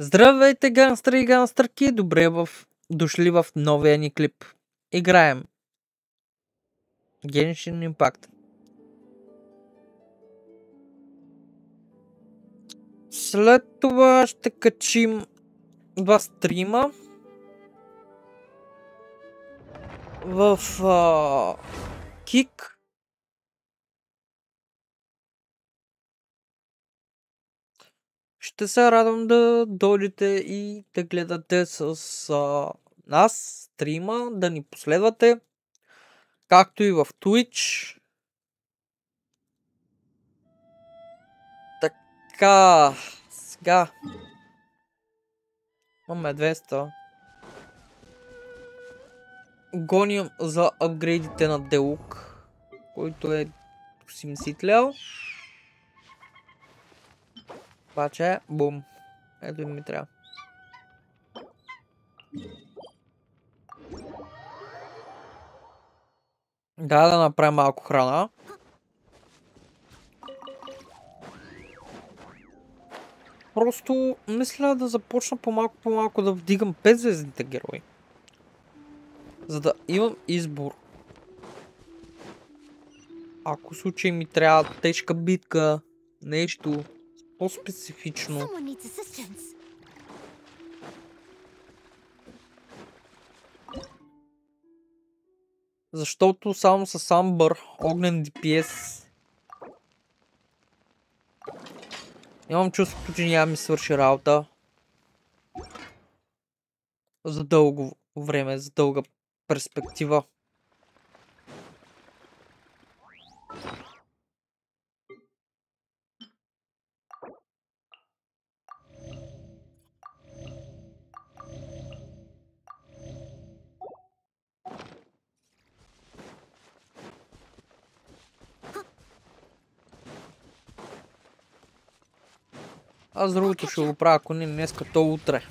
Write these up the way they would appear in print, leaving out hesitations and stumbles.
Здравейте, гангстери и гангстърки! Дошли в новия ни клип. Играем Genshin Impact. След това ще качим два стрима в Кик. Ще се радвам да дойдете и да гледате с нас стрима, да ни последвате, както и в Twitch. Така, сега имаме 200. Гоним за апгрейдите на Делук, който е 80 лева. Обаче, бум. Ето ми трябва. Да направим малко храна. Просто мисля да започна по-малко да вдигам 5-звездните герои. За да имам избор. Ако в случай ми трябва тежка битка, нещо по-специфично. Защото само с Амбър, огнен DPS, имам чувството, че няма ми свърши работа за дълго време, за дълга перспектива. Аз другото ще го правя, ако не днеска, то утре.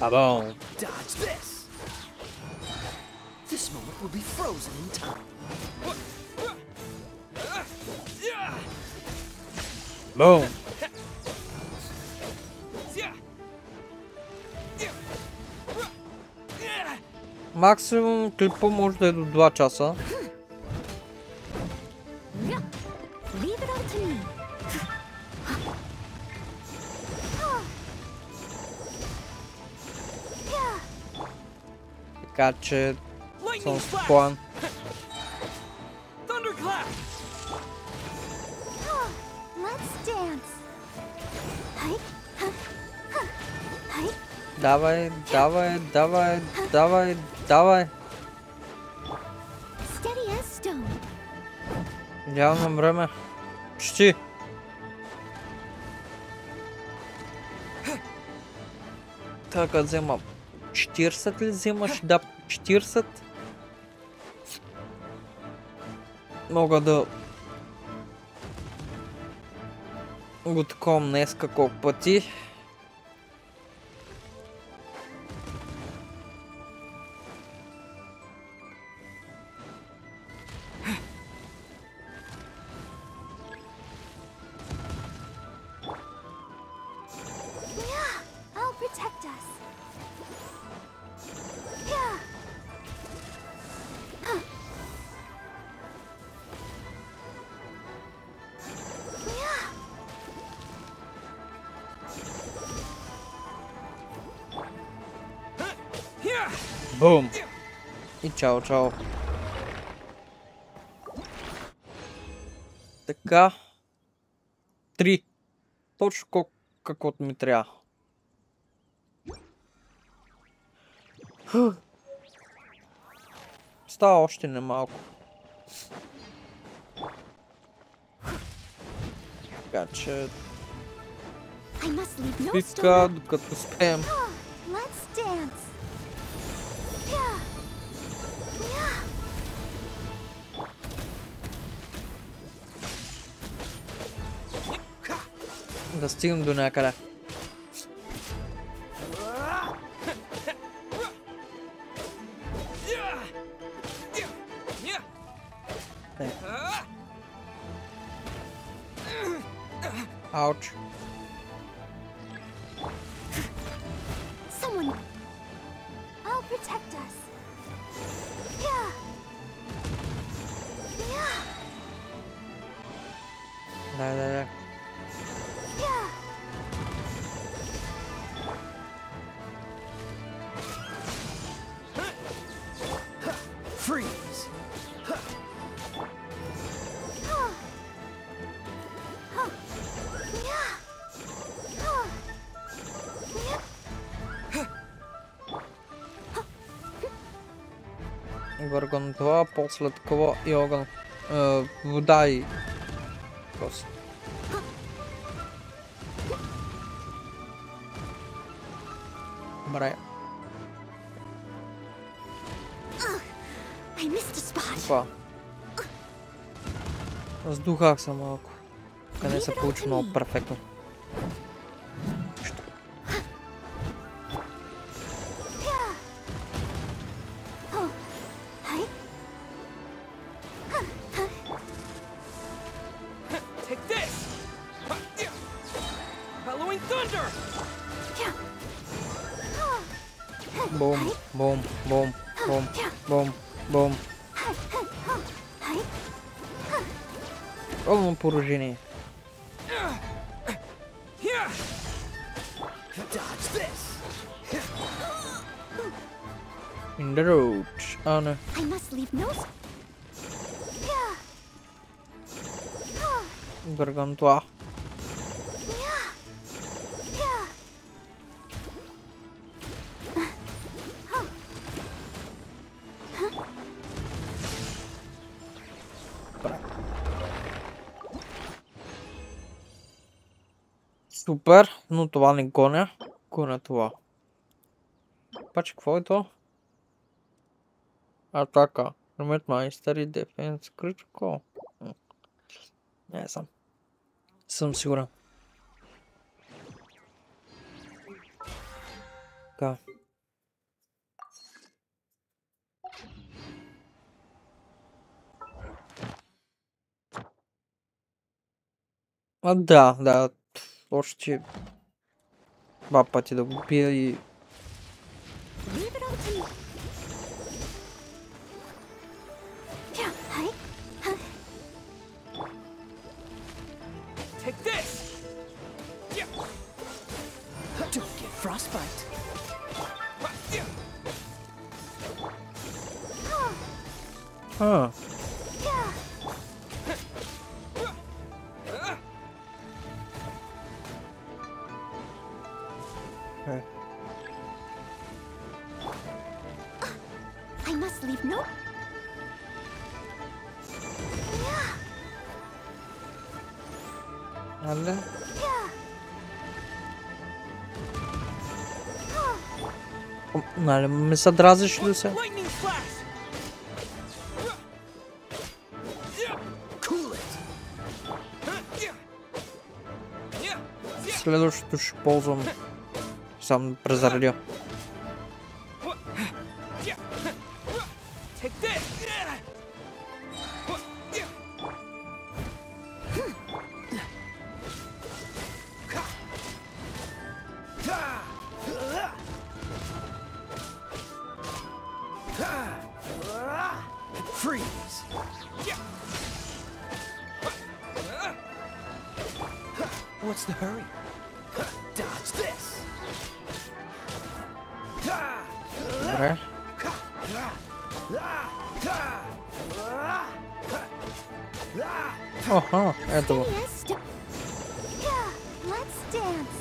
Абон! Бум! Максимум клипа може да е до 2 часа. Така че съм спокоен. Давай, давай, давай, давай, давай. Нямам време. Почти. Така взема 40 ли вземаш? Да, 40. Мога да го таковам днеска колко пъти. Бум! И чао, чао. Така. 3. Точно каквото ми трябва. Става още немалко. Така че... битка, докато успеем. Да стигнем до някъде. Не. Ауч. Someone. I'll protect us. Yeah. Yeah. Да. Yeah. Freeze! Върган това, после такова и огън. Вода и... Просто. Добре. I missed a spot. Това. Сдухах се малко. Къде се получи много перфектно. Take this! Halloween thunder! Бум, бум, бум, бум, бум, бум. Пълно поражение. Dodge this! In the road. А, не. I must leave no. Върган това. Супер, но това не гоня. Гоня това. Паче, какво е то? Атака. Ремет майстър и дефенс. Критико. Не съм. Съм сигурен. Така. Да. Още два пъти да го пия и... Leave it all to me. Take this! Don't get frostbite. А. I must leave no. Нали? Нали ме се дразиш ли се? Lightning flash! Cool it! Следващото ще ползвам сам презаредя. Take this! Freeze! What's the hurry? Dodge this! Добре. Оха, ето го. Yes. Yeah. Let's dance.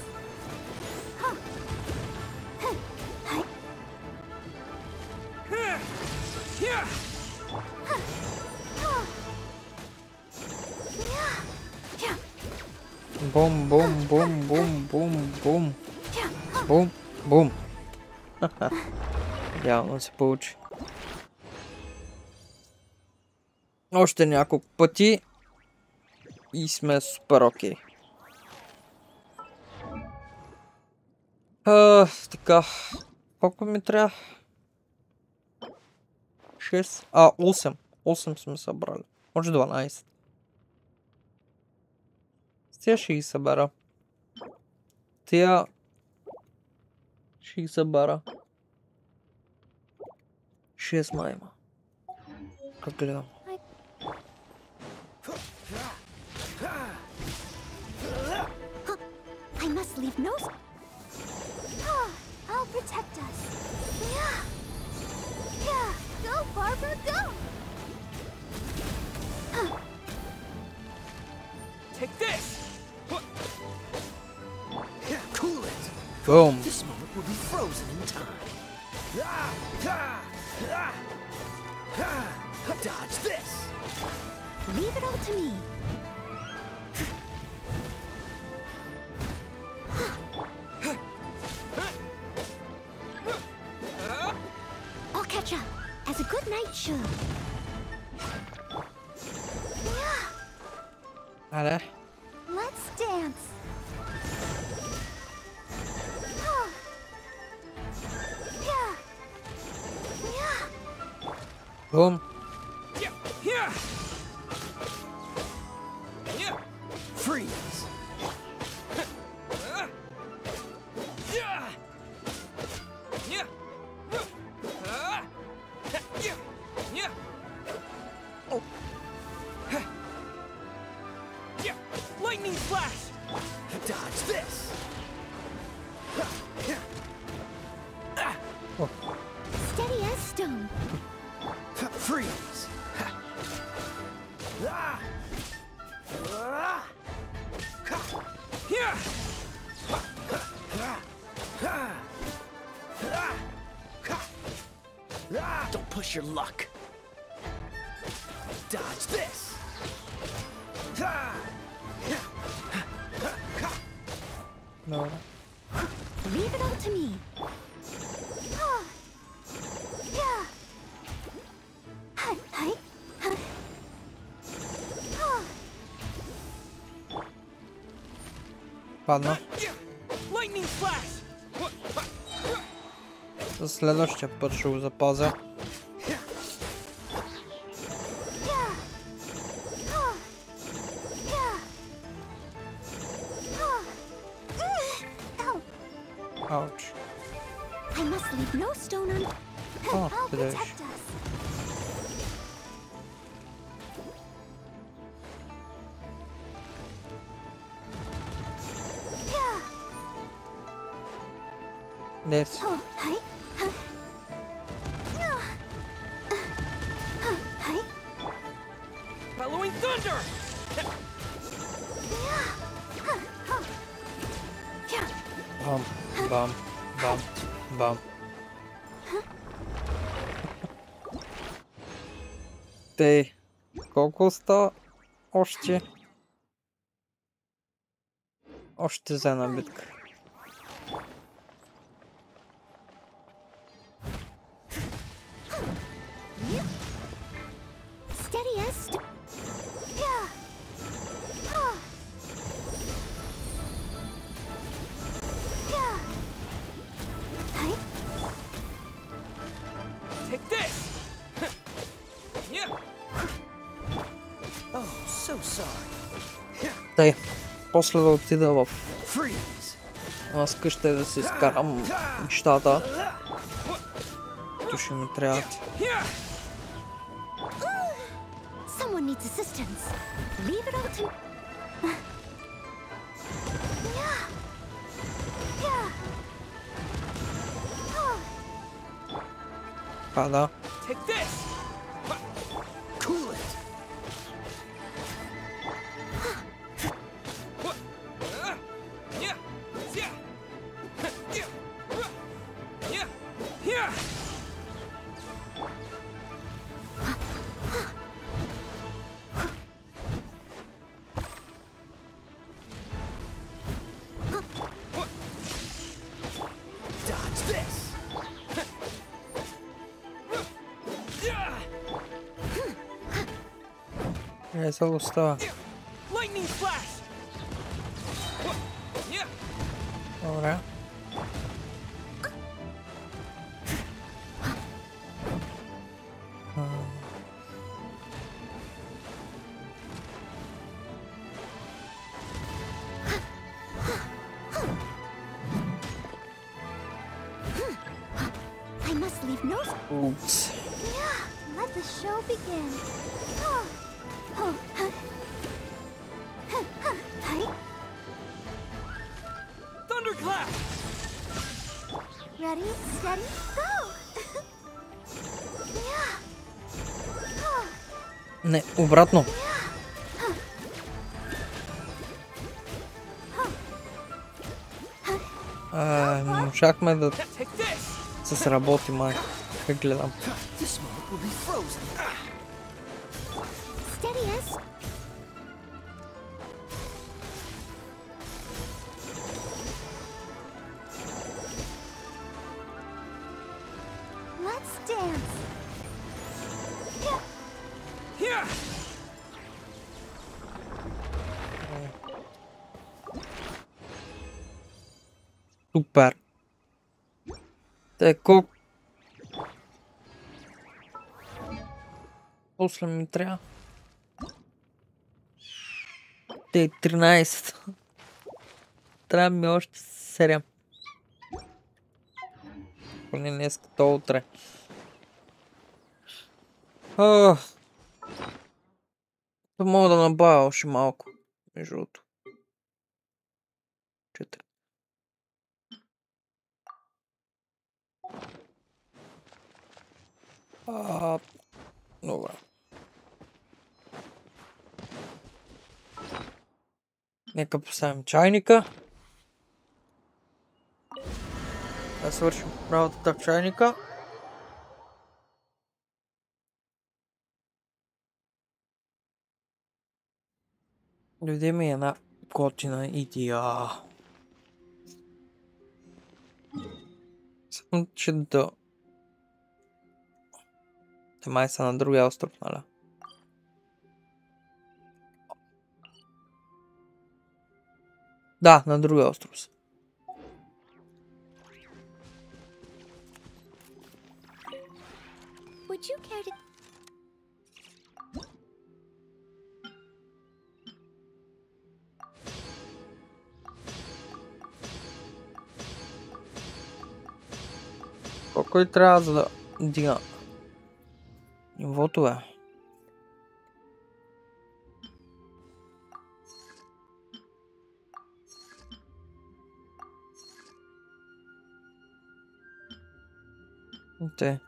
Бум, бум, бум, бум, бум, бум. Бум, бум. Явно се получи. Още няколко пъти и сме супер окей. Така. Колко ми трябва? 6? 8. 8 сме събрали. Може 12. Тя ще ги събера. Тя ще ги събера. 6 май има. Как гледам? I must leave no. I'll protect us. Yeah. Yeah. Go, Barbara, go. Take this! Cool it! Boom. This moment will be frozen in time. Dodge this! Leave it all to me. I'll catch up, as a good knight should. Yeah. Аре. Let's dance. Yeah. Yeah. Бум. Freeze! Lightning flash! Dodge this! Steady as stone. Freeze! Don't push your luck. Dodge this. Добре. Leave it all to me. Yeah. Hi. Падна. Lightning flash! За следващия път ще го запазя. Ауч. I must leave no stone un. Oh, I'll today. protect us. Yeah. Дес. Oh, hi. Hi. Following thunder! Yeah. Бам. Бам. Бам. Бам. Тей. Колко остава? Още за една битка. Steady as yeah. Yeah. Hi. Take this! Oh, so sorry. Тей. После да отида в Freeze! аз къща да си изкарам нещата. То ще ми трябват. Someone needs assistance. Leave it all to. Yeah. Yeah. Пада. Take this! Cool it! Dodge this! Се остава. Lightning flash! Добре. must leave no. Упс. Yeah, let the show begin. Oh, oh, huh. Huh, huh, huh. Thunderclap! Ready, steady, go! Yeah. Oh, Не, обратно. Можахме да Take this! се сработи, май. Как гледам. This moment will be frozen. steady as. Let's dance. Yeah. Here! Супер. Те, колко? После ми трябва. Те, 13. Трябва ми още 7. Поне днес като утре. Мога да набавя още малко. Между другото. 4. Добре. Нека поставим чайника. Да свършим работата в чайника. Дойде ми една готина идея. Само, че да... Те май са на другия остров, нали? Да, на другия остров са. Would you care to? Колко и трябва за да дигна нивото, бе? Те.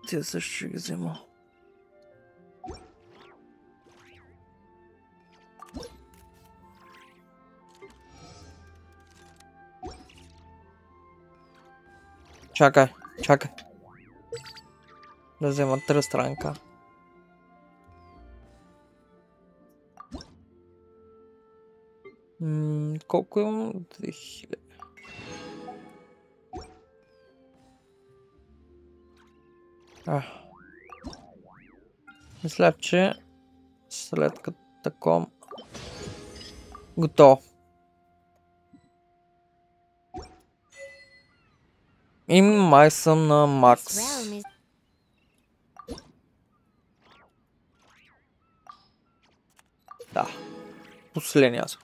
Тя също ще ги взема. Чакай, чакай. Да взема тръс странка. Колко имам? 2000. Мисля, че след като таком готово. И май съм на макс. Да. Последния съм.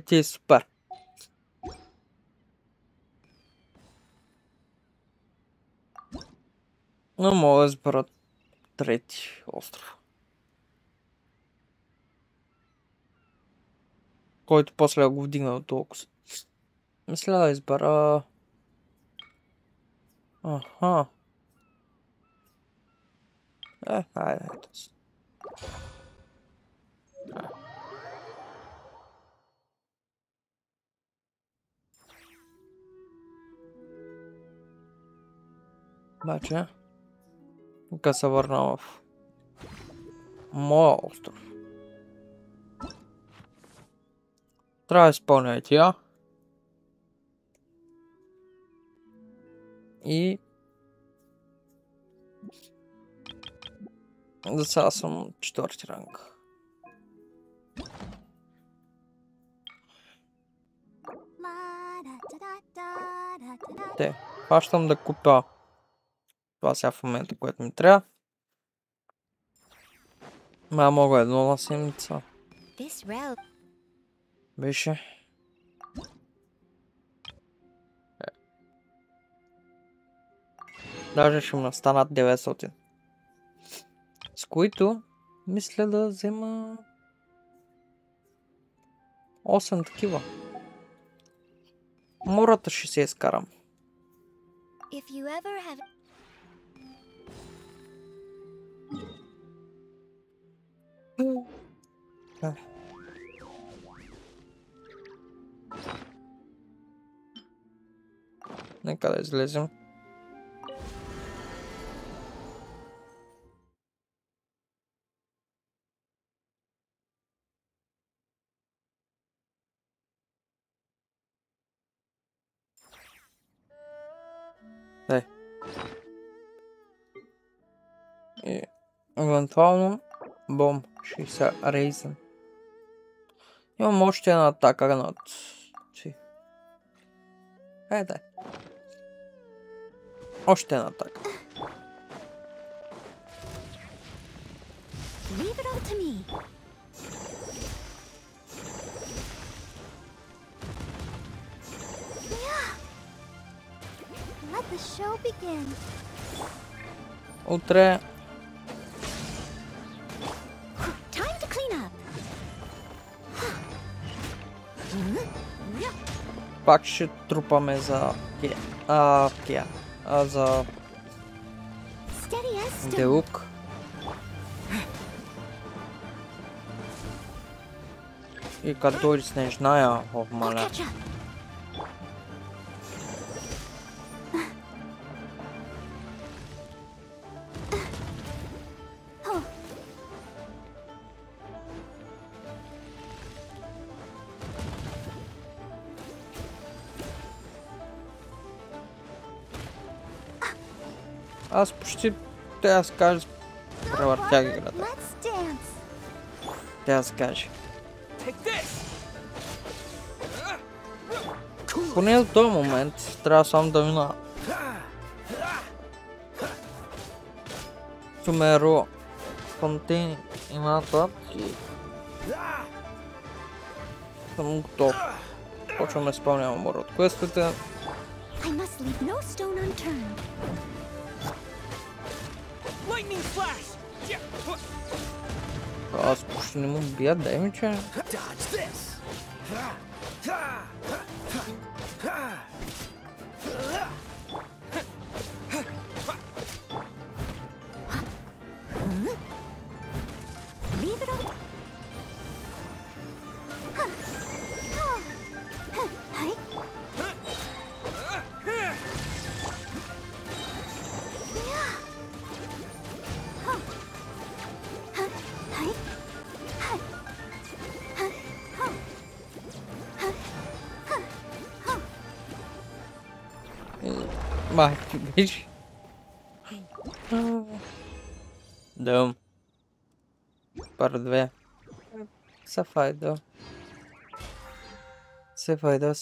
Ти е супер. Но мога да избера трети остров. Който после го вдигна от толкова. Мисля да избера... Аха. Хайде. Обаче, нека се върна в моя остров. Трябва да изпълня и тия. И... За сега съм 4-ти ранг. Те, хващам да купя това сега в момента, което ми трябва. Мога едно на седмица. Беше. Даже ще му станат 900. С които мисля да взема 8 такива. Мората ще се изкарам. If you ever have Нека да излезем. И евентуално бом 60 рейзен. Имам още една атака над... Дай. Още една атака. leave it all to me. Yeah. Let the show begin. Утре Time to clean up. пак ще трупаме за за Steady as stone. Делук. И като дойде снежная, I'll маля. catch up. Oh. Аз почти трябва да се каже, превъртях играта. Let's dance. Трябва да се каже. Take this. Поне до този момент трябва само да мина Тумеро Фонтейн и натат и съм готов. Почвам да изпълнявам мора от квестите. I must leave no stone unturned. Lightning flash. Аз почти не му бия, дай ми че. Dodge this. Leave it all. Hi. Май ти беше. Дъм. Пар две. Се файда. Се файда.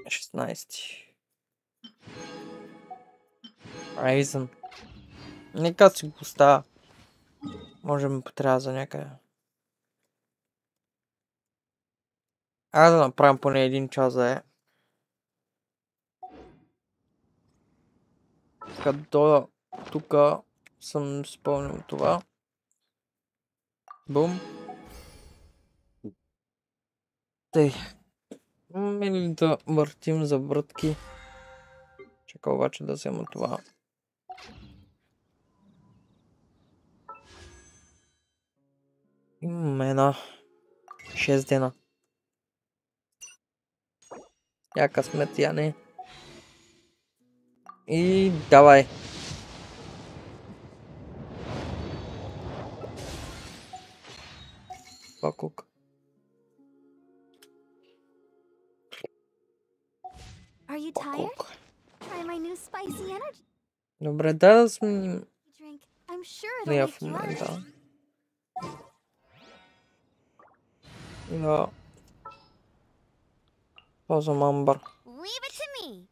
Шестнайсти. Райзен. Нека си го става. Може ми потрябва за някъде. Айде да направим поне 1 час да е. Като тук съм спомнил това. Бум. Тъй. Или да въртим за врътки. Чакай обаче да взема това. Имаме една 6 дена. Я късмет, я не. И давай. Пакук. Are you tired? Try my new spicy energy Добре, да сменим drink. I'm sure it'll нея make в you up. момента. И да ползвам амбър. Leave it to me.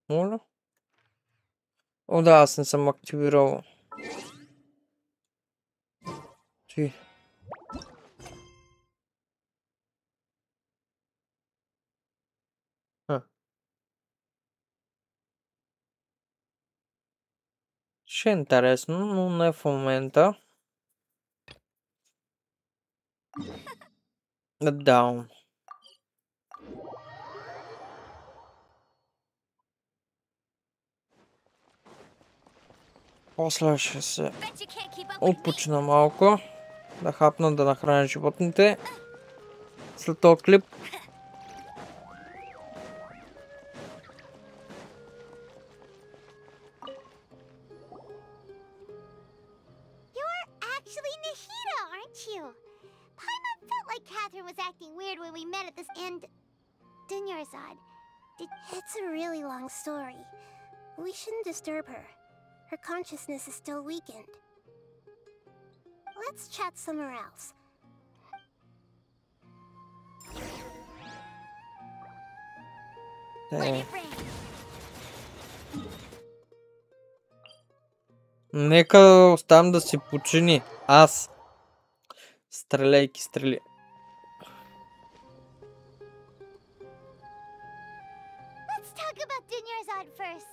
Моля? О, да, аз не съм активирал. Ти. Ще е интересно, но не в момента. Да. После ще се Bet you can't keep up with me. отпочна малко. Да хапна да нахраня животните. След този клип. You're actually Nahida, aren't you? Paimon felt like Catherine was acting weird when we met at this end. Dunyarzad, it's a really long story. We shouldn't disturb her. Her consciousness is still weakened. Let's chat somewhere else. Let it rain. Нека оставам да си почини. Аз. Стреляйки стрели. Let's talk about Dunyarzad first.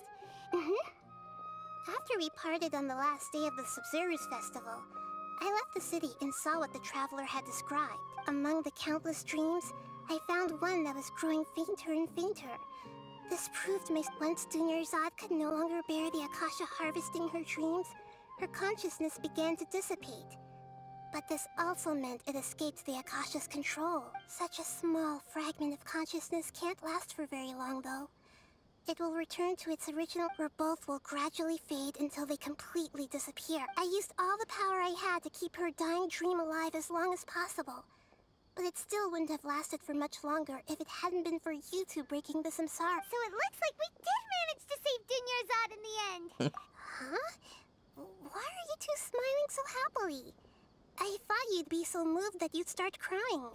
After we parted on the last day of the Subzerus festival, I left the city and saw what the traveler had described. Among the countless dreams, I found one that was growing fainter and fainter. This proved once Dunyarzad could no longer bear the Akasha harvesting her dreams, her consciousness began to dissipate. But this also meant it escaped the Akasha's control. Such a small fragment of consciousness can't last for very long, though. It will return to its original, where both will gradually fade until they completely disappear. I used all the power I had to keep her dying dream alive as long as possible. But it still wouldn't have lasted for much longer if it hadn't been for you two breaking the samsara. So it looks like we did manage to save Dunyarzad in the end. Huh? Why are you two smiling so happily? I thought you'd be so moved that you'd start crying.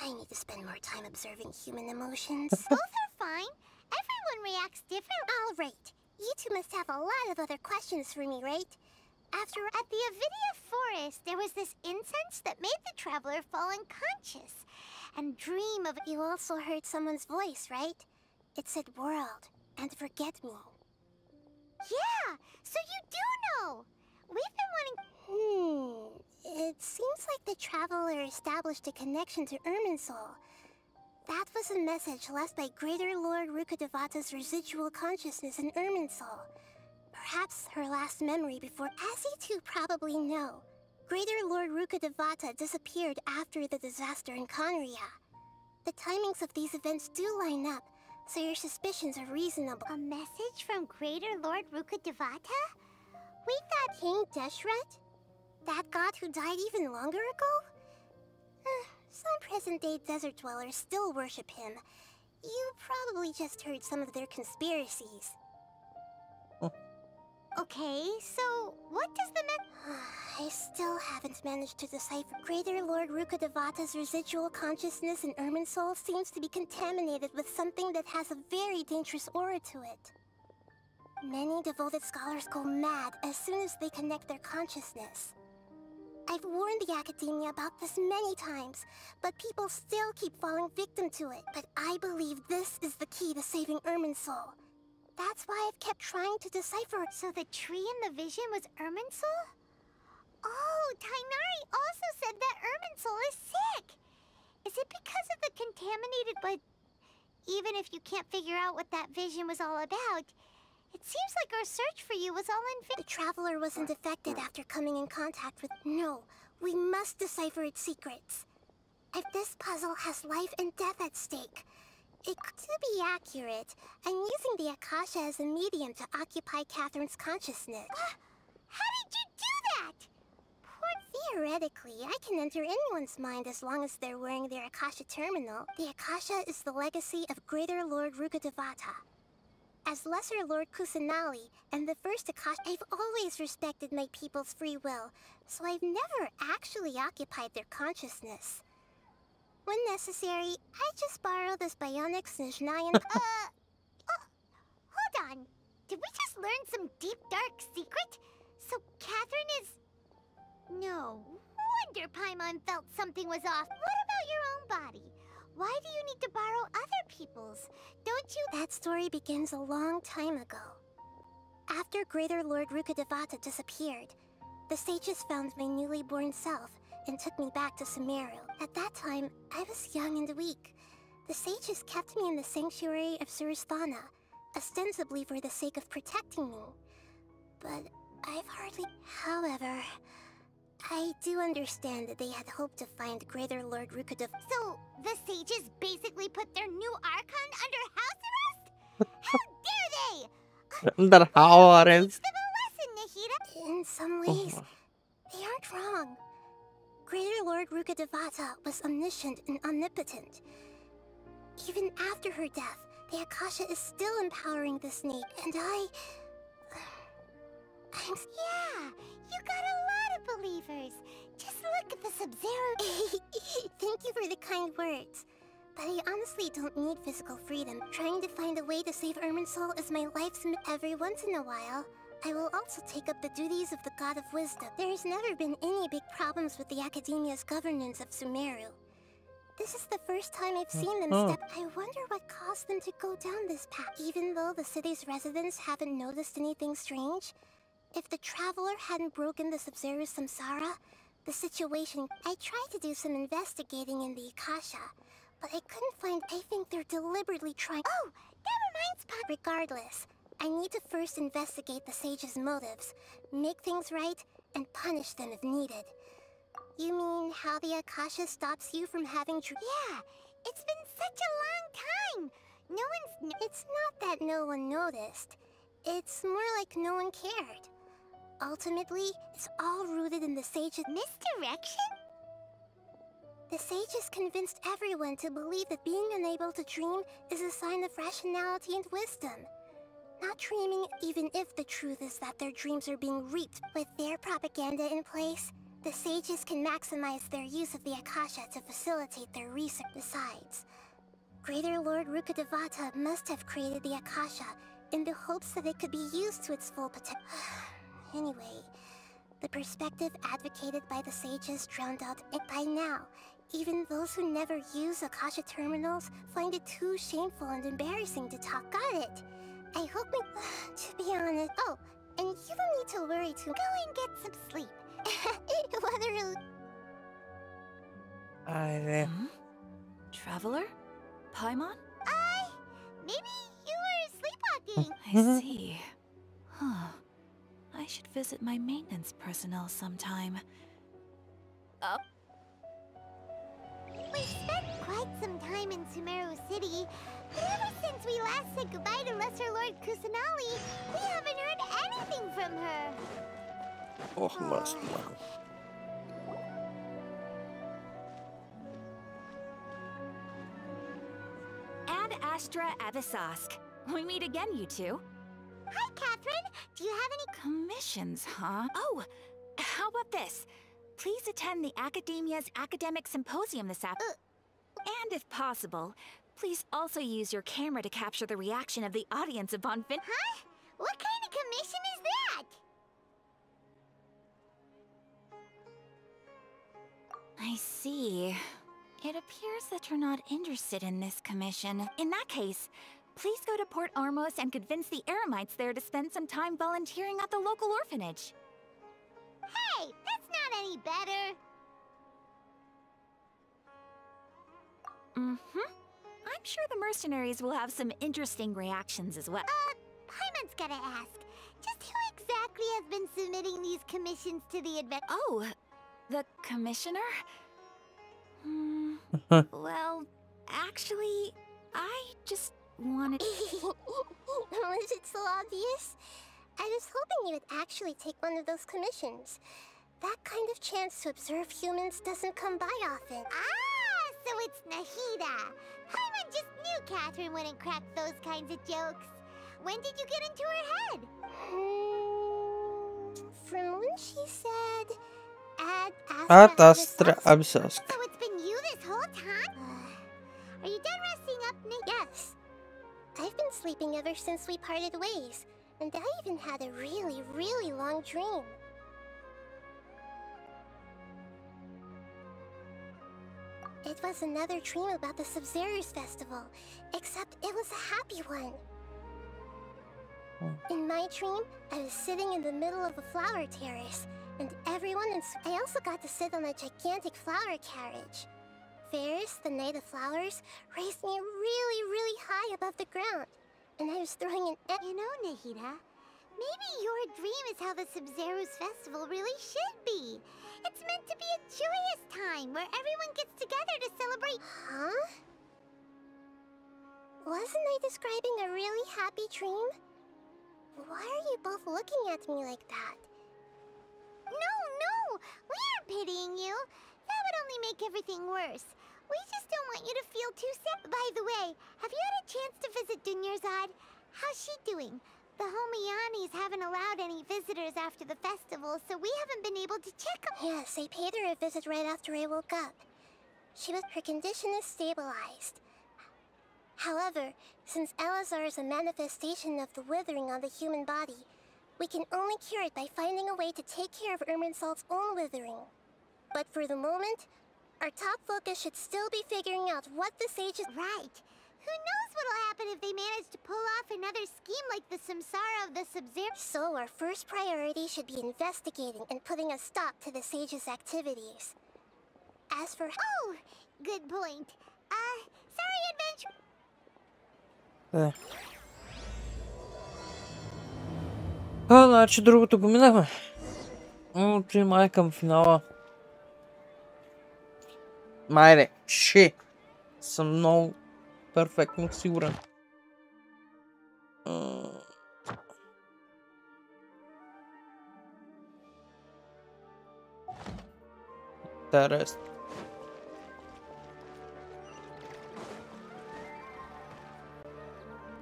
I need to spend more time observing human emotions. Both are fine. Everyone reacts different. All right. You two must have a lot of other questions for me, right? At the Avidia forest, there was this incense that made the traveler fall unconscious and dream of... You also heard someone's voice, right? It said world and forget me. Yeah, so you do know. We've been wanting... It seems like the traveler established a connection to Irminsul. That was a message left by Greater Lord Rukkhadevata's residual consciousness in Irminsul. Perhaps her last memory before... As you two probably know, Greater Lord Rukkhadevata disappeared after the disaster in Conria. The timings of these events do line up, so your suspicions are reasonable. A message from Greater Lord Rukkhadevata? Wait, that King Deshret? That god who died even longer ago? Some present-day desert dwellers still worship him. You probably just heard some of their conspiracies. Okay, so what does the I still haven't managed to decipher. Greater Lord Rukkhadevata's residual consciousness in Irminsul seems to be contaminated with something that has a very dangerous aura to it. Many devoted scholars go mad as soon as they connect their consciousness. I've warned the academia about this many times, but people still keep falling victim to it. But I believe this is the key to saving Irminsul. That's why I've kept trying to decipher it. So the tree in the vision was Irminsul? Oh, Tainari also said that Irminsul is sick. Is it because of the contaminated... But even if you can't figure out what that vision was all about, it seems like our search for you was all in vain. The traveler wasn't affected after coming in contact with... No, we must decipher its secrets. If this puzzle has life and death at stake, to be accurate, I'm using the Akasha as a medium to occupy Catherine's consciousness. How did you do that? Theoretically, I can enter anyone's mind as long as they're wearing their Akasha terminal. The Akasha is the legacy of Greater Lord Rukkhadevata. As Lesser Lord Kusanali and the first Akasha, I've always respected my people's free will, so I've never actually occupied their consciousness. When necessary, I just borrow this bionic Snezhnayan... Did we just learn some deep, dark secret? So Catherine is... No wonder Paimon felt something was off. What about your own body? Why do you need to borrow other people's? Don't you... That story begins a long time ago. After Greater Lord Rukkhadevata disappeared, the sages found my newly born self and took me back to Sumeru. At that time, I was young and weak. The sages kept me in the sanctuary of Surasthana, ostensibly for the sake of protecting me. But I've hardly... However, I do understand that they had hoped to find Greater Lord Rukkhadevata. So, the sages basically put their new Archon under house arrest? How dare they! Under house arrest. Teach them a lesson, Nahida. In some ways, they aren't wrong. Greater Lord Rukkhadevata was omniscient and omnipotent. Even after her death, the Akasha is still empowering the snake, and Yeah, you got a lot of believers. Just look at the Sub-Zero. Thank you for the kind words. But I honestly don't need physical freedom. Trying to find a way to save Irminsul is my life's every once in a while. I will also take up the duties of the God of Wisdom. There has never been any big problems with the Academia's governance of Sumeru. This is the first time I've seen them step. I wonder what caused them to go down this path. Even though the city's residents haven't noticed anything strange, if the Traveler hadn't broken the Sub-Zero Samsara, the situation... I tried to do some investigating in the Akasha, but I couldn't find... I think they're deliberately trying... Oh, that reminds me... Regardless, I need to first investigate the sage's motives, make things right, and punish them if needed. You mean how the Akasha stops you from having Yeah, it's been such a long time. No one's... It's not that no one noticed. It's more like no one cared. Ultimately, it's all rooted in the sage's... Misdirection? The sages convinced everyone to believe that being unable to dream is a sign of rationality and wisdom. Not dreaming even if the truth is that their dreams are being reaped. With their propaganda in place, the sages can maximize their use of the Akasha to facilitate their research. Besides, Greater Lord Rukkhadevata must have created the Akasha in the hopes that it could be used to its full potential. Anyway, the perspective advocated by the sages drowned out, and by now, even those who never use Akasha terminals find it too shameful and embarrassing to talk. Got it. I hope we... to be honest... Oh, and you don't need to worry too... Go and get some sleep. Traveler? Paimon? Maybe you were sleepwalking. I see. Huh. I should visit my maintenance personnel sometime. We've spent quite some time in Sumeru City, but ever since we last said goodbye to Lesser Lord Kusanali, we haven't heard anything from her. Oh, mas lang. Ad Astra Avisask. We meet again, you two. Hi, Catherine. Do you have any... Commissions, huh? Oh, how about this? Please attend the Academia's Academic Symposium this afternoon. And if possible, please also use your camera to capture the reaction of the audience upon fin- Huh? What kind of commission is that? I see. It appears that you're not interested in this commission. In that case, please go to Port Armos and convince the Eremites there to spend some time volunteering at the local orphanage. Hey, that's not any better. I'm sure the mercenaries will have some interesting reactions as well. Paimon's gotta ask. Just who exactly has been submitting these commissions to the advent? Oh, the commissioner? Well, actually, I just wanted... Was it so obvious? I was hoping you would actually take one of those commissions. That kind of chance to observe humans doesn't come by often. Ah, so it's Nahida. Paimon just knew Catherine wouldn't crack those kinds of jokes. When did you get into her head? From when she said... Ad Astra Avisask. So it's been you this whole time? Are you done resting up, Nick? Yes. I've been sleeping ever since we parted ways. And I even had a really, really long dream. It was another dream about the Sub-Zero's festival, except it was a happy one. In my dream, I was sitting in the middle of a flower terrace, and I also got to sit on a gigantic flower carriage. Ferris, the Knight of Flowers, raised me really, really high above the ground, and I was throwing an You know, Nahida, maybe your dream is how the Sub-Zero's festival really should be. It's meant to be a joyous time where everyone gets together to celebrate. Huh? Wasn't I describing a really happy dream? Why are you both looking at me like that? No! We aren't pitying you. That would only make everything worse. We just don't want you to feel too sad. By the way, have you had a chance to visit Dunyarzad? How's she doing? The Homiyanis haven't allowed any visitors after the festival, so we haven't been able to check on. Yes, I paid her a visit right after I woke up. Her condition is stabilized. However, since Elazar is a manifestation of the withering on the human body, we can only cure it by finding a way to take care of Irminsul's own withering. But for the moment, our top focus should still be figuring out what the sages— Right. Who knows what'll happen if they manage to pull off another scheme like the Samsara of the Sub-Zero? So our first priority should be investigating and putting a stop to the sages' activities. As for— Oh! Good point. Sorry, adventure— Значи другото го минахме. Отиваме май към финала. Майде, съм много перфектно сигурен. Интересно.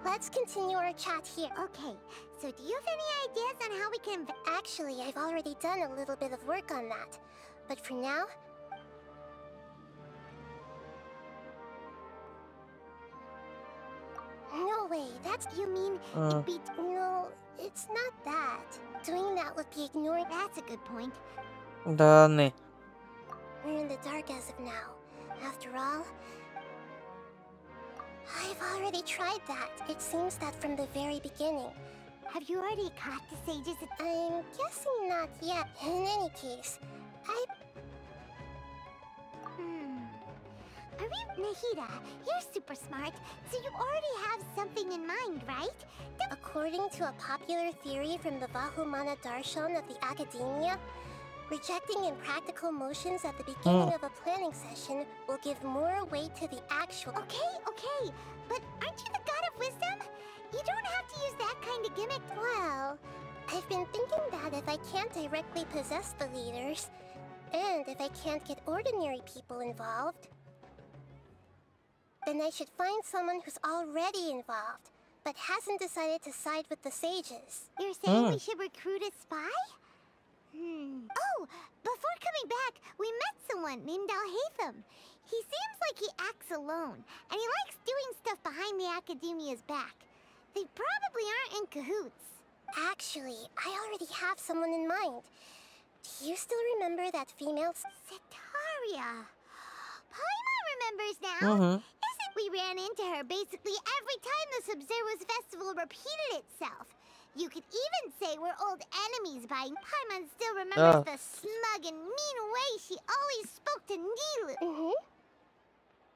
Let's continue our chat here. Okay, so do you have any ideas on how we can— Actually, I've already done a little bit of work on that. But for now— No way, that's— You mean it'd be— No, it's not that. Doing that would be ignoring— That's a good point. Да, не. We're in the dark as of now. After all, I've already tried that. It seems that from the very beginning. Have you already caught the sages? I'm guessing not yet. In any case, Are we— Nahida, you're super smart, so you already have something in mind, right? According to a popular theory from the Vahumana Darshan of the Academia, rejecting impractical motions at the beginning of a planning session will give more weight to the actual— Okay, but aren't you the god of wisdom? You don't have to use that kind of gimmick. Well, I've been thinking that if I can't directly possess the leaders, and if I can't get ordinary people involved, then I should find someone who's already involved, but hasn't decided to side with the sages. You're saying we should recruit a spy? Oh, before coming back, we met someone named Alhaitham. He seems like he acts alone, and he likes doing stuff behind the Academia's back. They probably aren't in cahoots. Actually, I already have someone in mind. Do you still remember that female— Setaria? Paimon remembers now. Isn't we ran into her basically every time the Sub-Zero's festival repeated itself. You could even say we're old enemies by— Paimon still remembers the smug and mean way she always spoke to Nilu.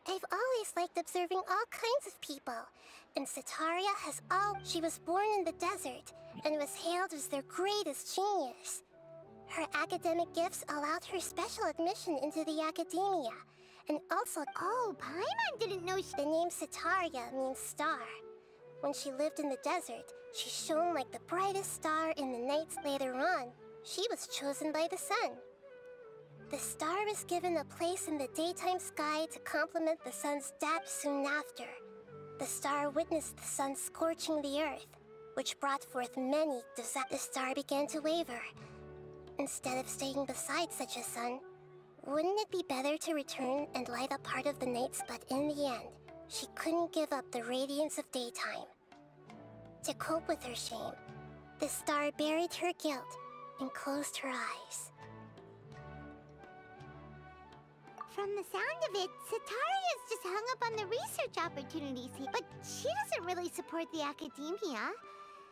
I've always liked observing all kinds of people, and Setaria has She was born in the desert, and was hailed as their greatest genius. Her academic gifts allowed her special admission into the Academia, and also— Oh, Paimon didn't know the name Setaria means star. When she lived in the desert, she shone like the brightest star in the nights. Later on, she was chosen by the sun. The star was given a place in the daytime sky to complement the sun's death soon after. The star witnessed the sun scorching the earth, which brought forth many disasters. The star began to waver. Instead of staying beside such a sun, wouldn't it be better to return and light up part of the nights? But in the end, she couldn't give up the radiance of daytime. To cope with her shame, The star buried her guilt and closed her eyes. From the sound of it, Sataria's just hung up on the research opportunities here. But she doesn't really support the academia.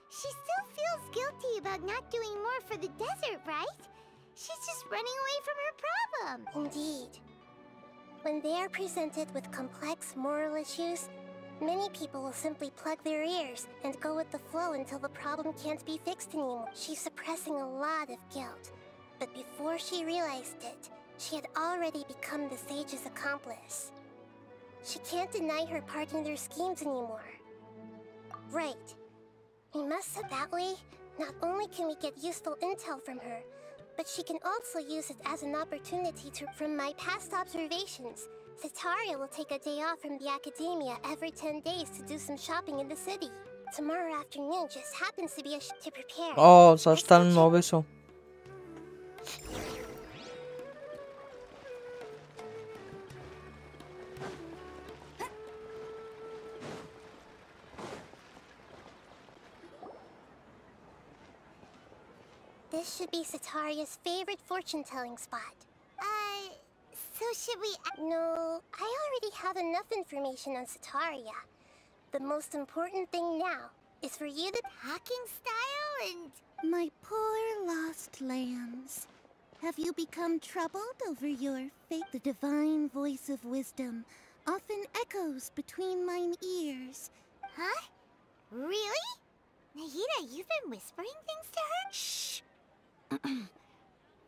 She still feels guilty about not doing more for the desert, right? She's just running away from her problem. Indeed. When they are presented with complex moral issues, many people will simply plug their ears and go with the flow until the problem can't be fixed anymore. She's suppressing a lot of guilt. But before she realized it, she had already become the sage's accomplice. She can't deny her part in their schemes anymore. Right. We must so that way, not only can we get useful intel from her, but she can also use it as an opportunity to. From my past observations, Sataria will take a day off from the academia every 10 days to do some shopping in the city. Tomorrow afternoon just happens to be to prepare. О, сега ще стане много весело. This should be Sataria's favorite fortune-telling spot. So should we... No, I already have enough information on Sataria. The most important thing now is for you to... Hacking style and... My poor lost lambs. Have you become troubled over your fate? The divine voice of wisdom often echoes between mine ears. Huh? Really? Nahida, you've been whispering things to her? Shh.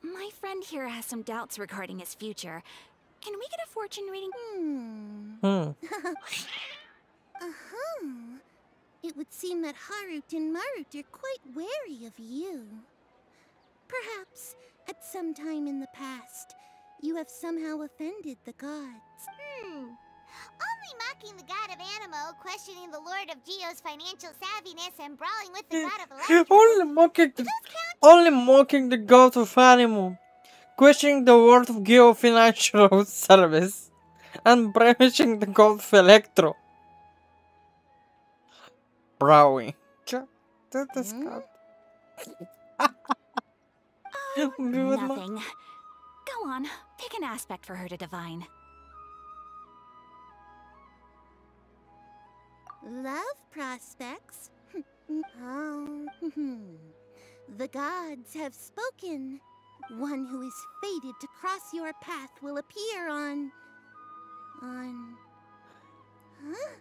My friend here has some doubts regarding his future. Can we get a fortune reading? It would seem that Harut and Marut are quite wary of you. Perhaps, at some time in the past, you have somehow offended the gods. Only mocking the god of Animo, questioning the lord of Geo's financial savviness, and brawling with the god of Electro. Only mocking the god of Animal, questioning the word of Geo Financial Service, and brandishing the god of Electro. Brawling. Nothing. Go on, pick an aspect for her to divine. Love prospects? The gods have spoken. One who is fated to cross your path will appear on... Huh?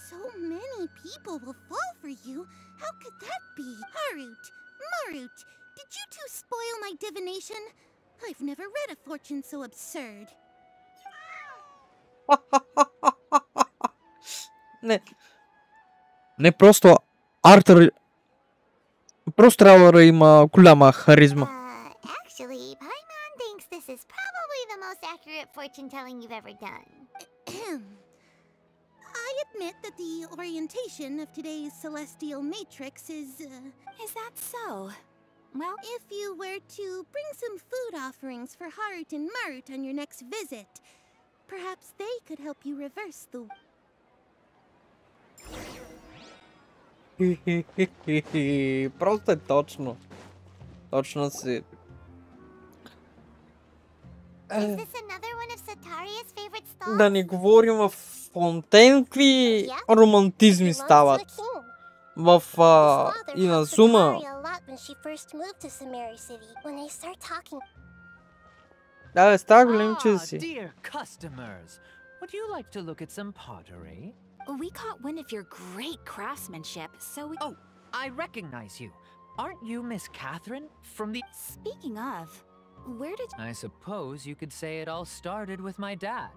So many people will fall for you. How could that be? Harut, Marut, did you two spoil my divination? I've never read a fortune so absurd. Не просто Артър. Просто трябва да има голяма харизма. Actually, Paimon thinks this is probably the most accurate fortune-telling you've ever done. I admit that the orientation of today's celestial matrix is... Is that so? Well, if you were to bring some food offerings for Harut and Marut on your next visit, perhaps they could help you reverse the... Просто е точно. Точно си. Is this another one of Sataria's favorite stalls? Да не говорим в Фонтейн, какви романтизми стават. В Иназума. Да, бе, става големче си. Dear customers, would you like to look at some pottery? we caught wind of your great craftsmanship, so we... Oh, I recognize you. Aren't you Miss Catherine from the... Speaking of, where did... I suppose you could say it all started with my dad.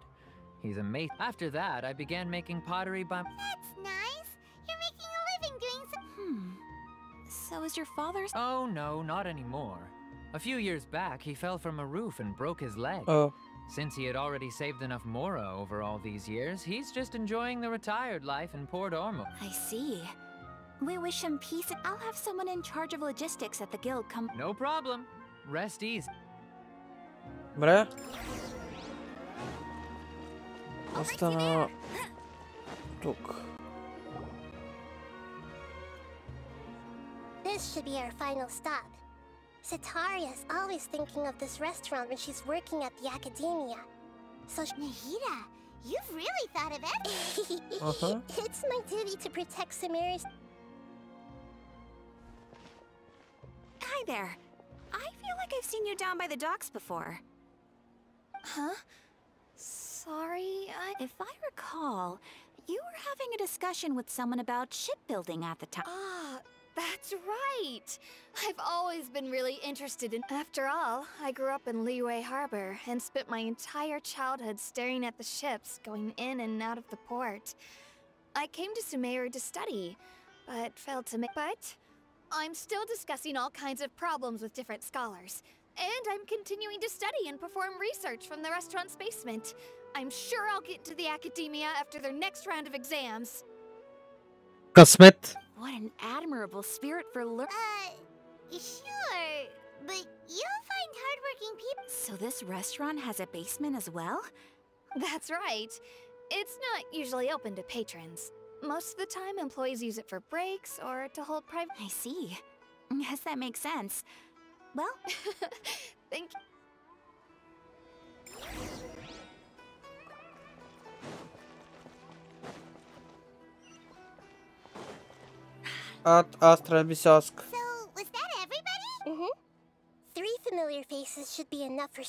He's amazing. After that, I began making pottery by... That's nice. You're making a living doing some... So is your father's... Oh, no, not anymore. A few years back, he fell from a roof and broke his leg. Oh. Since he had already saved enough mora over all these years, he's just enjoying the retired life in Port Ormo. I see. We wish him peace. I'll have someone in charge of logistics at the guild come... No problem. Rest easy. Бре. Остана тук. this should be our final stop. Sitaria's always thinking of this restaurant when she's working at the academia. So Nahida, you've really thought of everything. It's my duty to protect Samira's. Hi there. I feel like I've seen you down by the docks before. Huh? Sorry, If I recall, you were having a discussion with someone about shipbuilding at the time. Ah, that's right. I've always been really interested in. After all, I grew up in Liyue Harbor and spent my entire childhood staring at the ships going in and out of the port. I came to Sumeru to study, but failed to make. But I'm still discussing all kinds of problems with different scholars, and I'm continuing to study and perform research from the restaurant's basement. I'm sure I'll get to the academia after their next round of exams. Късмет. What an admirable spirit for learning. Sure, but you'll find hardworking people. So this restaurant has a basement as well? That's right. It's not usually open to patrons. Most of the time, employees use it for breaks or to hold private. I see. Yes, that makes sense. Well, Thank you. Аз трябва да би се ask. So, was that everybody? Mm-hmm. 3 familiar faces should be enough for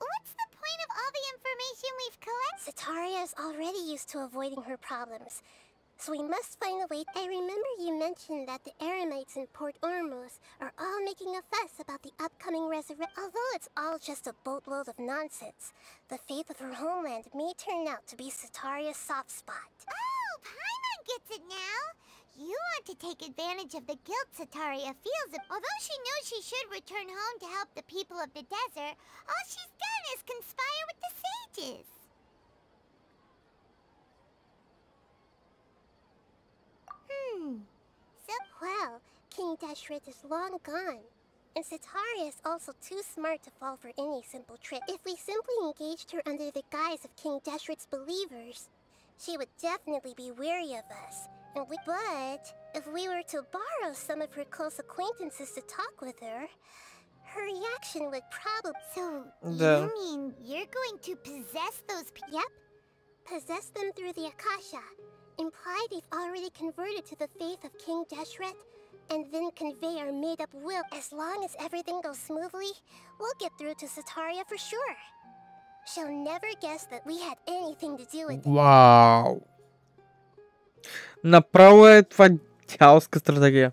What's the point of all the information we've collected? Sitaria is already used to avoiding her problems. So we must find a way. I remember you mentioned that the Eremites in Port Ormuz are all making a fuss about the upcoming resurrection. Although it's all just a boatload of nonsense, the fate of her homeland may turn out to be Sitaria's soft spot. Oh, Paimon gets it now. You want to take advantage of the guilt Sitaria feels. Although she knows she should return home to help the people of the desert, all she's done is conspire with the sages. So, well, King Deshret is long gone. And Sitaria is also too smart to fall for any simple trick. If we simply engaged her under the guise of King Deshret's believers, she would definitely be wary of us. But if we were to borrow some of her close acquaintances to talk with her, her reaction would probably... So, Да. you mean you're going to possess those people? Yep. Possess them through the Akasha. Imply they've already converted to the faith of King Deshret, and then convey our made-up will. As long as everything goes smoothly, we'll get through to Sitaria for sure. She'll never guess that we had anything to do with it. Вау. Направо е това дяволска стратегия.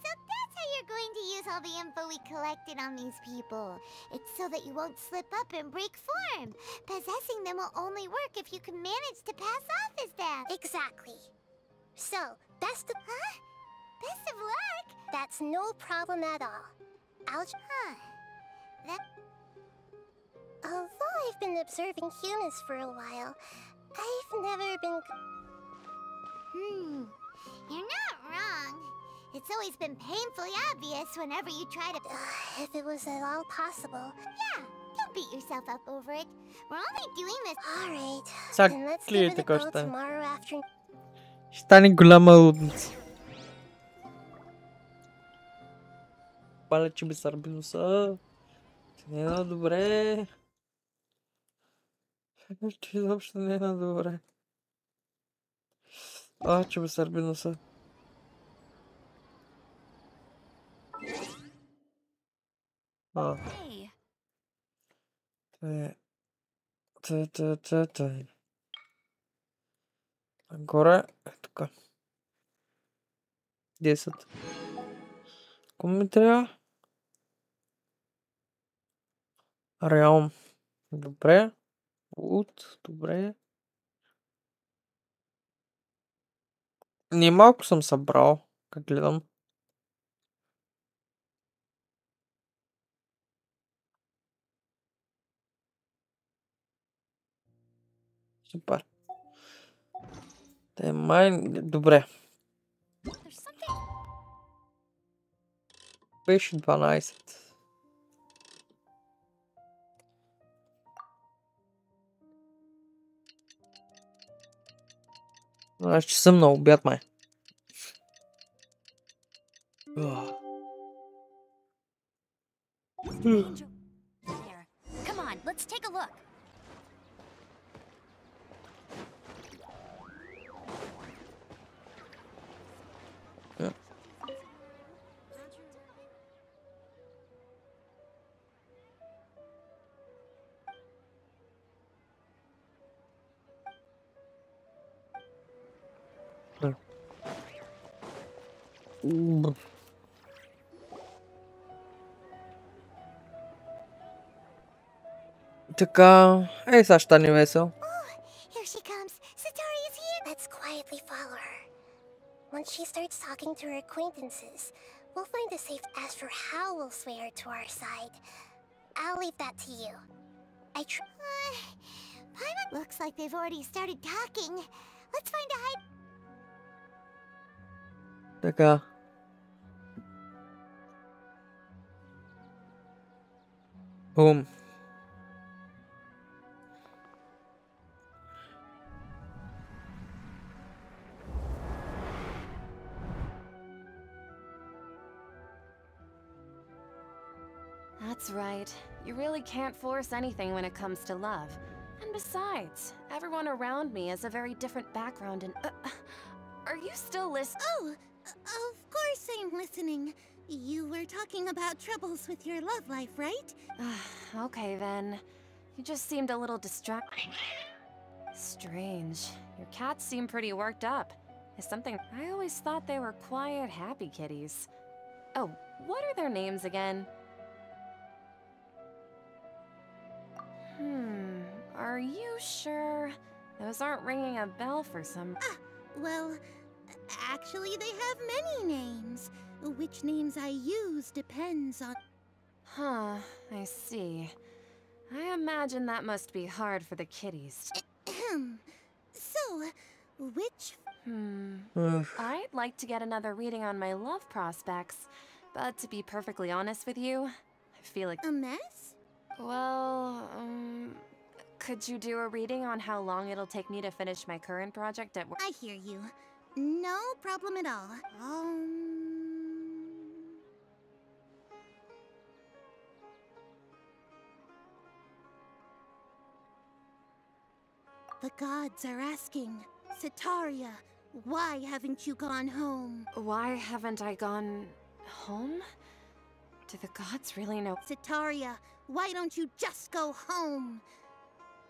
So that's how you're going to use all the info we collected on these people. It's so that you won't slip up and break form. Possessing them will only work if you can manage to pass off as them. Exactly. So, best of... Huh? Best of luck. That's no problem at all. Although I've been observing humans for a while, I've never been... You're not wrong. It's always been painfully obvious whenever you try to... If it was at all possible. Yeah, don't beat yourself up over it. We're only doing this... Alright, Сега then let's гледай give it a така go ще стане. tomorrow afternoon. Ще стане голяма лудница. Паля, че би сърбиноса. Не е на добре. Сякаш, че изобщо не е на добре. Че би сърбиноса. Hey, Нагоре е тук. 10. Кому ми трябва? Реалм. Добре. Добре. Не малко съм събрал, как гледам. Супер. Те май... Добре. there's something. Беше 12. Аз че съм на обяд, май. danger there. Come on, let's take a look. Така, сега ще стане весело. Here she comes. Satori is here. Let's quietly follow her. Once she starts talking to her acquaintances, we'll find a safe path for how we'll sway her to our side. I'll leave that to you. Paimon looks like they've already started talking. Let's find a hide. Така. Бум. That's right. You really can't force anything when it comes to love. And besides, everyone around me has a very different background and... are you still listening? Oh, of course I'm listening. You were talking about troubles with your love life, right? Okay then. You just seemed a little distracted. Strange. Your cats seem pretty worked up. Is something... I always thought they were quiet, happy kitties. Oh, what are their names again? Are you sure? Those aren't ringing a bell for some... Well, actually they have many names. Which names I use depends on... Huh, I see. I imagine that must be hard for the kitties. So, which... I'd like to get another reading on my love prospects, but to be perfectly honest with you, I feel like... A mess? Well, could you do a reading on how long it'll take me to finish my current project at work? I hear you. No problem at all. The gods are asking, Sitaria, why haven't you gone home? Why haven't I gone home? Do the gods really know? Sitaria, why don't you just go home?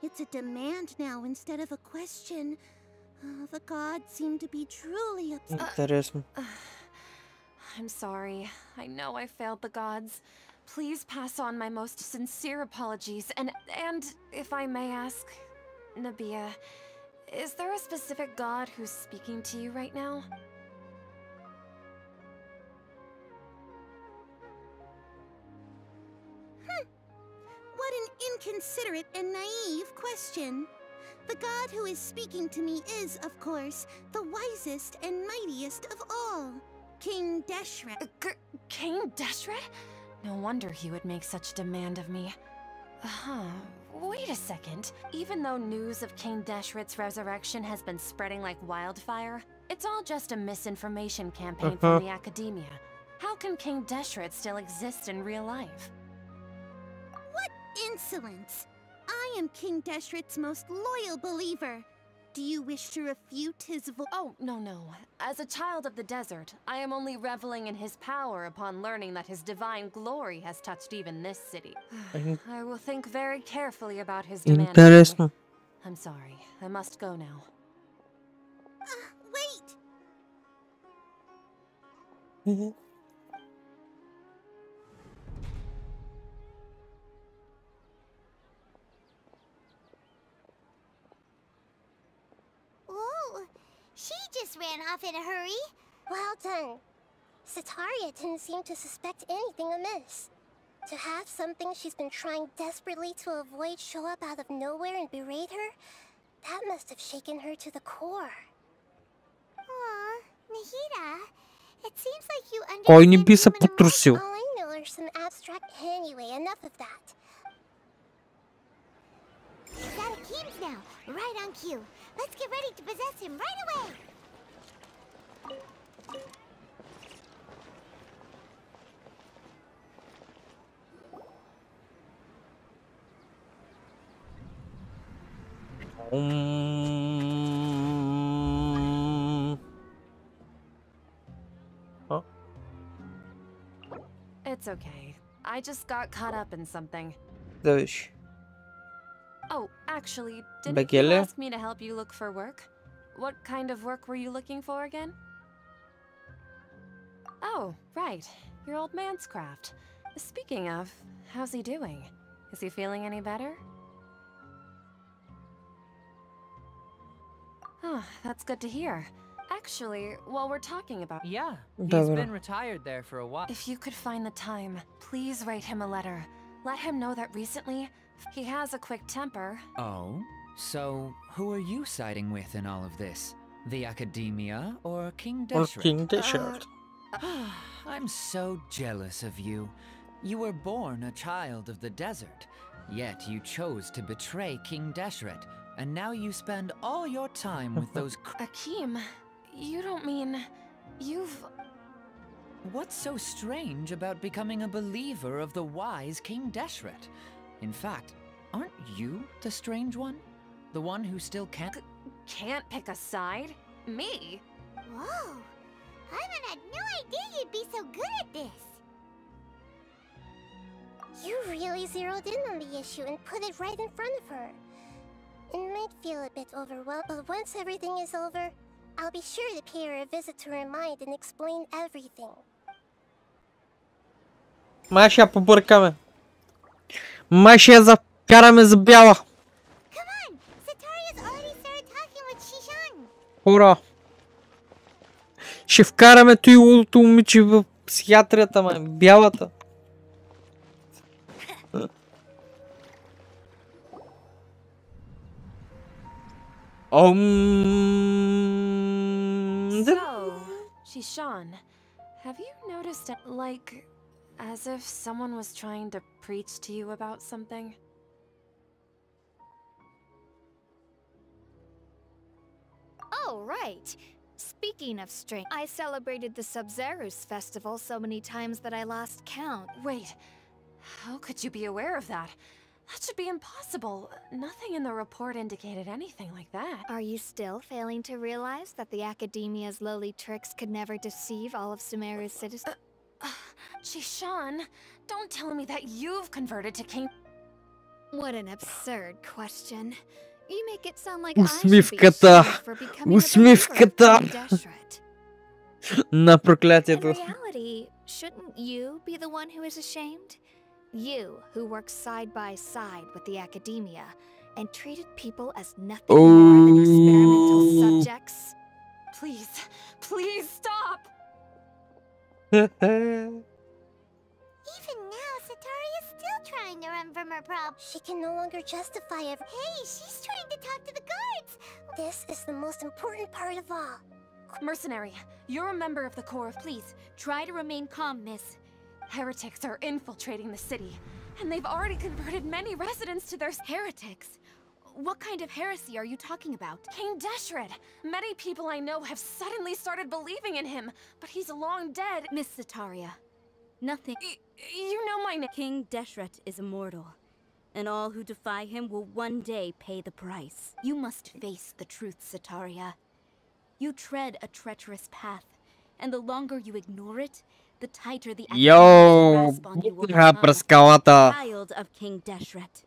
It's a demand now instead of a question. The gods seem to be truly upset. Интересно. I'm sorry. I know I failed the gods. Please pass on my most sincere apologies. And if I may ask, Nabia, is there a specific god who's speaking to you right now? What an inconsiderate and naive question. The god who is speaking to me is, of course, the wisest and mightiest of all, King Deshret. King Deshret? No wonder he would make such demand of me. Wait a second. Even though news of King Deshret's resurrection has been spreading like wildfire, it's all just a misinformation campaign from the academia. How can King Deshret still exist in real life? What insolence! I am King Deshret's most loyal believer. Do you wish to refute his Oh, no. As a child of the desert, I am only reveling in his power upon learning that his divine glory has touched even this city. I will think very carefully about his demand. Интересно. I'm sorry. I must go now. Wait! She just ran off in a hurry. Well done. Sitaria didn't seem to suspect anything amiss. To have something she's been trying desperately to avoid show up out of nowhere and berate her, that must have shaken her to the core. Aw, Nahida, it seems like you Кой ни би се understand human потрусил? All I know are some abstract... Anyway, enough of that. He's out of Keem's now, right on cue. Let's get ready to possess him right away. Huh? It's okay. I just got caught up in something. Да виж. Oh, actually, didn't you Bekele. ask me to help you look for work? What kind of work were you looking for again? Oh, right. Your old man's craft. Speaking of, how's he doing? Is he feeling any better? Oh, that's good to hear. Actually, while we're talking about... Yeah, he's Dobra. been retired there for a while. If you could find the time, please write him a letter. Let him know that recently, he has a quick temper. Oh? So, who are you siding with in all of this? The Academia or King Or Deshret? King Deshret. I'm so jealous of you. You were born a child of the desert, yet you chose to betray King Deshret, and now you spend all your time with those Akeem, you don't mean... you've... What's so strange about becoming a believer of the wise King Deshret? In fact, aren't you the strange one? The one who still can't... Can't pick a side? Me? Whoa! Paimon had no idea you'd be so good at this. You really zeroed in on the issue and put it right in front of her. It might feel a bit overwhelmed, but once everything is over, I'll be sure to pay her a visit to her mind and explain everything. Май ще я побъркаме. Май ще я закараме за бяла. Come on! Sataria's already started talking with Shishan. Хора. Ще вкараме той лудото момиче в психиатрията, май. Бялата. So, Shishan, have you noticed, like, as if someone was trying to preach to you about something? Oh, right. Speaking of strength, I celebrated the Sub-Zerus festival so many times that I lost count. Wait, how could you be aware of that? That should be impossible. Nothing in the report indicated anything like that. Are you still failing to realize that the Academia's lowly tricks could never deceive all of Sumeru's citizens? Shishan, don't tell me that you've converted to King... What an absurd question. You make it sound like I should be Усмивката. ashamed for becoming a believer of Усмивката. King Deshret. На In проклятието. reality, shouldn't you be the one who is ashamed? You, who works side by side with the Academia and treated people as nothing more than experimental subjects. Please, please stop! Even now, Sataria's still trying to run from her problem. She can no longer justify every... Hey, she's trying to talk to the guards. This is the most important part of all. Mercenary, you're a member of the Corps. Please, try to remain calm, miss. Heretics are infiltrating the city, and they've already converted many residents to their... Heretics? What kind of heresy are you talking about? King Deshret! Many people I know have suddenly started believing in him, but he's long dead. Miss Sataria, nothing... You know my name. King Deshret is immortal, and all who defy him will one day pay the price. You must face the truth, Sataria. You tread a treacherous path, and the longer you ignore it, the tighter the Йоу, grasp on you will бутна become. през скалата. Child of King Deshret.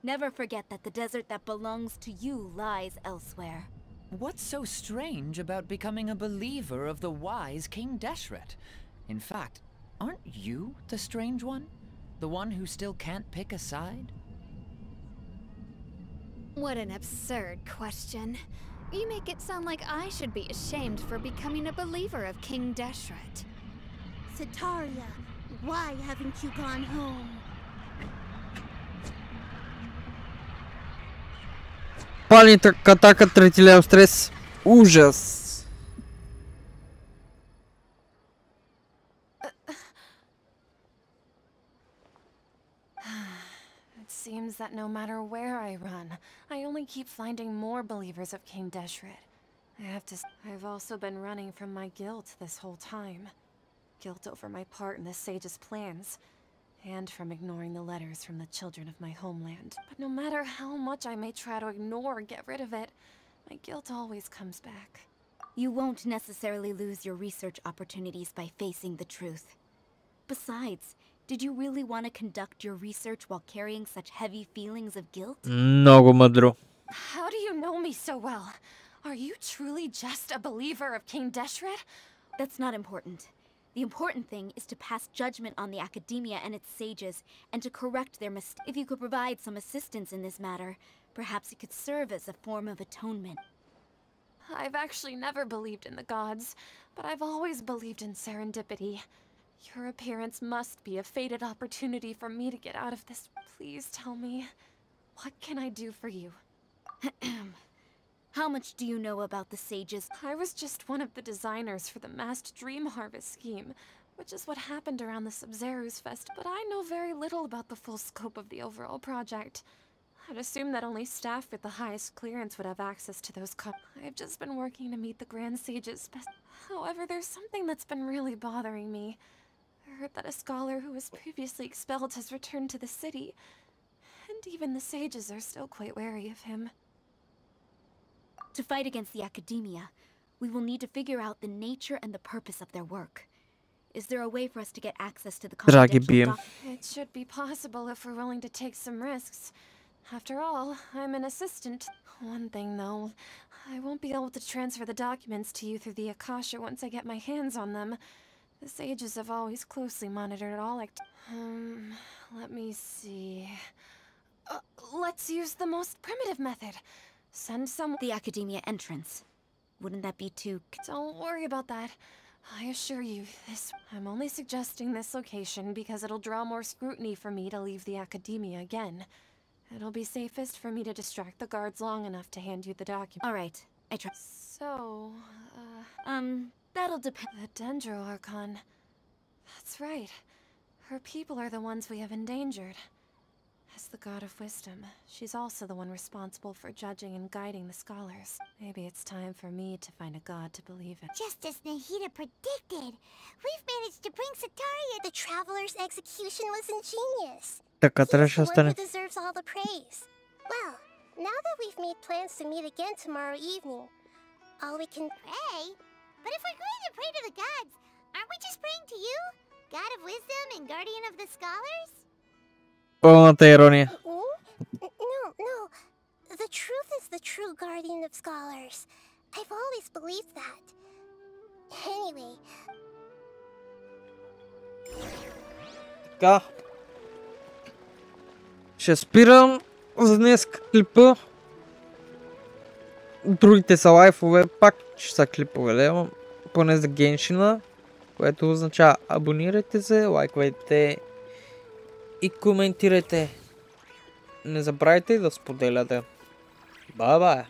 Never forget that the desert that belongs to you lies elsewhere. What's so strange about becoming a believer of the wise King Deshret? In fact, aren't you the strange one? The one who still can't pick a side? What an absurd question. You make it sound like I should be ashamed for becoming a believer of King Deshret. Sataria, why haven't you gone home? Паник, атака, трети лев, стрес. Ужас. It seems that no matter where I run, I only keep finding more believers of King Deshret. I've also been running from my guilt this whole time. Guilt over my part in the Sage's plans. and from ignoring the letters from the children of my homeland. But no matter how much I may try to ignore or get rid of it, my guilt always comes back. You won't necessarily lose your research opportunities by facing the truth. Besides, did you really want to conduct your research while carrying such heavy feelings of guilt? Много мъдро. How do you know me so well? Are you truly just a believer of King Deshret? That's not important. The important thing is to pass judgment on the academia and its sages, and to correct their mistakes. If you could provide some assistance in this matter, perhaps it could serve as a form of atonement. I've actually never believed in the gods, but I've always believed in serendipity. Your appearance must be a fated opportunity for me to get out of this. Please tell me, what can I do for you? How much do you know about the sages? I was just one of the designers for the massed dream harvest scheme, which is what happened around the Sub-Zero's Fest, but I know very little about the full scope of the overall project. I'd assume that only staff with the highest clearance would have access to those I've just been working to meet the Grand Sage's best. However, there's something that's been really bothering me. I heard that a scholar who was previously expelled has returned to the city, and even the sages are still quite wary of him. To fight against the academia, we will need to figure out the nature and the purpose of their work. Is there a way for us to get access to the confidential It should be possible if we're willing to take some risks. After all, I'm an assistant. One thing though, I won't be able to transfer the documents to you through the Akasha once I get my hands on them. The sages have always closely monitored all let me see. Let's use the most primitive method. Send some the academia entrance. Wouldn't that be too... Don't worry about that. I assure you, I'm only suggesting this location because it'll draw more scrutiny for me to leave the academia again. It'll be safest for me to distract the guards long enough to hand you the document. All right, I trust. So, that'll depend. The Dendro Archon. That's right. Her people are the ones we have endangered. As the god of wisdom, she's also the one responsible for judging and guiding the scholars. Maybe it's time for me to find a god to believe in. Just as Nahida predicted, we've managed to bring Sataria. The Traveler's execution was ingenious. Така He's трябваше the да one стане. who deserves all the praise. Well, now that we've made plans to meet again tomorrow evening, all we can Pray? But if we're going to pray to the gods, aren't we just praying to you? God of wisdom and guardian of the scholars? Пълната ирония. No. The truth is the true guardian of scholars. I've always believed that. Anyway. Така. Ще спирам за днес клипа. Другите са лайфове, пак ще са клипове, поне за Геншина, което означава абонирайте се, лайквайте и коментирайте. Не забравяйте да споделяте. Бай-бай!